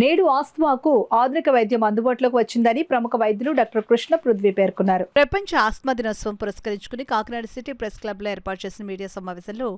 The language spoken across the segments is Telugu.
నేడు ఆస్త్మాకు ఆధునిక వైద్యం అందుబాటులోకి వచ్చిందని ప్రముఖ వైద్యులు డాక్టర్ కృష్ణ పృథ్వీ పేర్కొన్నారు. ప్రపంచ ఆస్త్మా దినోత్సవం పురస్కరించుకుని కాకినాడ సిటీ ప్రెస్ క్లబ్ లో ఏర్పాటు చేసిన మీడియా సమావేశంలో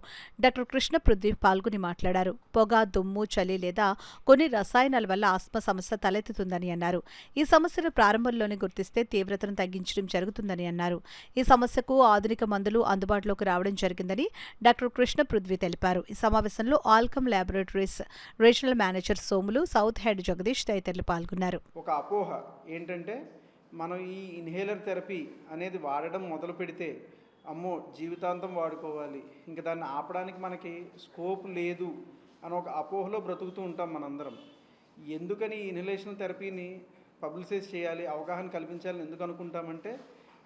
డాక్టర్ కృష్ణ పృథ్వీ పాల్గొని మాట్లాడారు. పొగ, దుమ్ము, చలి లేదా కొన్ని రసాయనాల వల్ల ఆస్త్మా సమస్య తలెత్తుతుందని అన్నారు. ఈ సమస్యను ప్రారంభంలోనే గుర్తిస్తే తీవ్రతను తగ్గించడం జరుగుతుందని అన్నారు. ఈ సమస్యకు ఆధునిక మందులు అందుబాటులోకి రావడం జరిగిందని డాక్టర్ కృష్ణ పృథ్వీ తెలిపారు. ఈ సమావేశంలో Alkem laboratories regional manager Somulu, south head Jagadish తదితరులు పాల్గొన్నారు. ఒక అపోహ ఏంటంటే మనం ఈ ఇన్హేలర్ థెరపీ అనేది వాడడం మొదలు పెడితే అమ్మో జీవితాంతం వాడుకోవాలి, ఇంకా దాన్ని ఆపడానికి మనకి స్కోప్ లేదు అని ఒక అపోహలో బ్రతుకుతూ ఉంటాం మనందరం. ఎందుకని ఈ ఇన్హలేషన్ థెరపీని పబ్లిసైజ్ చేయాలి, అవగాహన కల్పించాలని ఎందుకు అనుకుంటామంటే,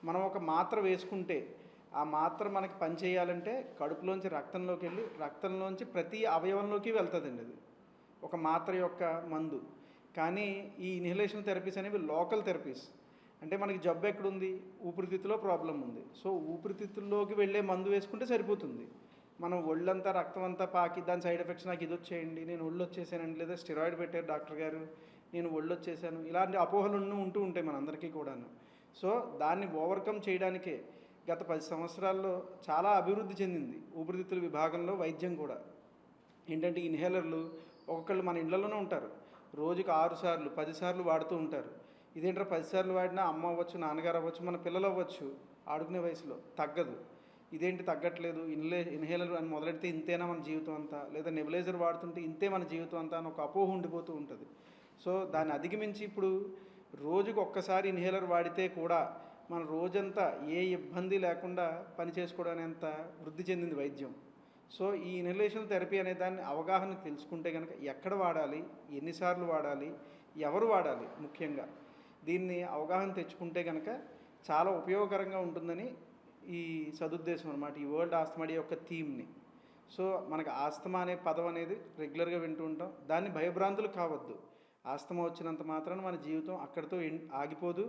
మనం ఒక మాత్ర వేసుకుంటే ఆ మాత్ర మనకి పనిచేయాలంటే కడుపులోంచి రక్తంలోకి వెళ్ళి రక్తంలోంచి ప్రతి అవయవంలోకి వెళ్తుందండి. అది ఒక మాత్ర యొక్క మందు. కానీ ఈ ఇన్హలేషన్ థెరపీస్ అనేవి లోకల్ థెరపీస్. అంటే మనకి జబ్బు ఎక్కడుంది, ఊపిరితిత్తులో ప్రాబ్లం ఉంది. సో ఊపిరితిత్తుల్లోకి వెళ్ళే మందు వేసుకుంటే సరిపోతుంది. మనం ఒళ్ళంతా రక్తం అంతా పాకి దాని సైడ్ ఎఫెక్ట్స్ నాకు ఇది వచ్చేయండి, నేను ఒళ్ళు వచ్చేసానండి, లేదా స్టెరాయిడ్ పెట్టారు డాక్టర్ గారు, నేను ఒళ్ళు వచ్చేసాను, ఇలాంటి అపోహలు ఉంటూ ఉంటాయి మనందరికీ కూడాను. సో దాన్ని ఓవర్కమ్ చేయడానికే గత 10 సంవత్సరాల్లో చాలా అభివృద్ధి చెందింది ఊపిరితిత్తుల విభాగంలో వైద్యం కూడా. ఏంటంటే ఇన్హేలర్లు ఒక్కొక్కళ్ళు మన ఇళ్లలోనే ఉంటారు, రోజుకి 6 సార్లు 10 సార్లు వాడుతూ ఉంటారు. ఇదేంటారు 10 సార్లు వాడినా అమ్మ అవ్వచ్చు, నాన్నగారు అవ్వచ్చు, మన పిల్లలు అవ్వచ్చు, ఆడుకునే వయసులో తగ్గదు. ఇదేంటి తగ్గట్లేదు, ఇన్హేలర్ అని మొదలెడితే ఇంతేనా మన జీవితం అంతా, లేదా నెబులైజర్ వాడుతుంటే ఇంతే మన జీవితం అంతా అని ఒక అపోహ ఉండిపోతూ ఉంటుంది. సో దాన్ని అధిగమించి ఇప్పుడు రోజుకు ఒక్కసారి ఇన్హేలర్ వాడితే కూడా మన రోజంతా ఏ ఇబ్బంది లేకుండా పని చేసుకోవడానికి వృద్ధి చెందింది వైద్యం. సో ఈ ఇన్హలేషన్ థెరపీ అనే దాన్ని అవగాహన తెలుసుకుంటే కనుక ఎక్కడ వాడాలి, ఎన్నిసార్లు వాడాలి, ఎవరు వాడాలి, ముఖ్యంగా దీన్ని అవగాహన తెచ్చుకుంటే కనుక చాలా ఉపయోగకరంగా ఉంటుందని ఈ సదుద్దేశం అన్నమాట, ఈ వరల్డ్ ఆస్తమా డే యొక్క థీమ్ని. సో మనకు ఆస్తమా అనే పదం అనేది రెగ్యులర్గా వింటూ ఉంటాం, దాన్ని భయభ్రాంతులు కావద్దు. ఆస్తమా వచ్చినంత మాత్రాన మన జీవితం అక్కడితో ఆగిపోదు.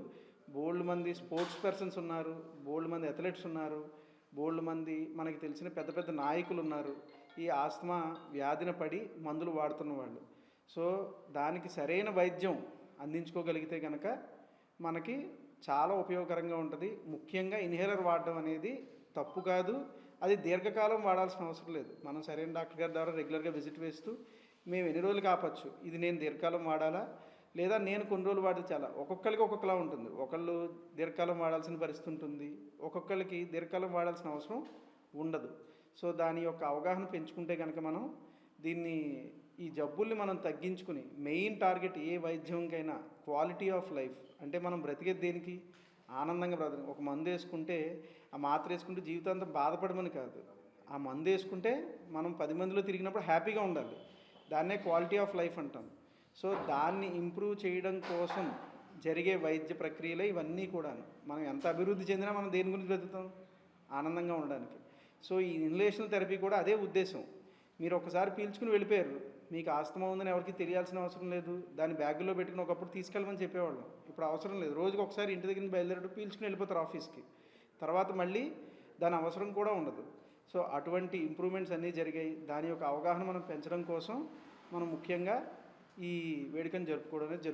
బోల్డ్ మంది స్పోర్ట్స్ పర్సన్స్ ఉన్నారు, బోల్డ్ మంది అథ్లెట్స్ ఉన్నారు, బోల్డ్ మంది మనకి తెలిసిన పెద్ద పెద్ద నాయకులు ఉన్నారు ఈ ఆస్తమా వ్యాధిన పడి మందులు వాడుతున్న వాళ్ళు. సో దానికి సరైన వైద్యం అందించుకోగలిగితే కనుక మనకి చాలా ఉపయోగకరంగా ఉంటుంది. ముఖ్యంగా ఇన్హేలర్ వాడడం అనేది తప్పు కాదు, అది దీర్ఘకాలం వాడాల్సిన అవసరం లేదు. మనం సరైన డాక్టర్ గారి ద్వారా రెగ్యులర్గా విజిట్ వేస్తూ మేము ఎన్ని రోజులు కాపచ్చు, ఇది నేను దీర్ఘకాలం వాడాలా లేదా నేను కొన్ని రోజులు వాడితే చాలా, ఒక్కొక్కరికి ఒక్కొక్కలా ఉంటుంది. ఒకళ్ళు దీర్ఘకాలం వాడాల్సిన పరిస్థితి ఉంటుంది, ఒక్కొక్కరికి దీర్ఘకాలం వాడాల్సిన అవసరం ఉండదు. సో దాని యొక్క అవగాహన పెంచుకుంటే కనుక మనం దీన్ని ఈ జబ్బుల్ని మనం తగ్గించుకుని, మెయిన్ టార్గెట్ ఏ వైద్యంకైనా క్వాలిటీ ఆఫ్ లైఫ్. అంటే మనం బ్రతికేది దేనికి, ఆనందంగా బ్రతకడం. ఒక మందు వేసుకుంటే ఆ మాత్ర వేసుకుంటే జీవితాంతం బాధపడమని కాదు, ఆ మందు వేసుకుంటే మనం 10 మందిలో తిరిగినప్పుడు హ్యాపీగా ఉండాలి. దాన్నే క్వాలిటీ ఆఫ్ లైఫ్ అంటాం. సో దాన్ని ఇంప్రూవ్ చేయడం కోసం జరిగే వైద్య ప్రక్రియలే ఇవన్నీ కూడా. మనం ఎంత అభివృద్ధి చెందినా మనం దేని గురించి బ్రతుకుతాం, ఆనందంగా ఉండడానికి. సో ఈ ఇన్హలేషన్ థెరపీ కూడా అదే ఉద్దేశం. మీరు ఒకసారి పీల్చుకుని వెళ్ళిపోయారు, మీకు ఆస్తమా ఉందని ఎవరికి తెలియాల్సిన అవసరం లేదు. దాన్ని బ్యాగులో పెట్టుకుని ఒకప్పుడు తీసుకెళ్ళమని చెప్పేవాళ్ళం, ఇప్పుడు అవసరం లేదు. రోజుకి ఒకసారి ఇంటి దగ్గర బయలుదేరడం పీల్చుకుని వెళ్ళిపోతారు ఆఫీస్కి, తర్వాత మళ్ళీ దాని అవసరం కూడా ఉండదు. సో అటువంటి ఇంప్రూవ్మెంట్స్ అన్నీ జరిగాయి. దాని యొక్క అవగాహన మనం పెంచడం కోసం మనం ముఖ్యంగా ఈ వేడుకను జరుపుకోవడం అనేది జరుగుతుంది.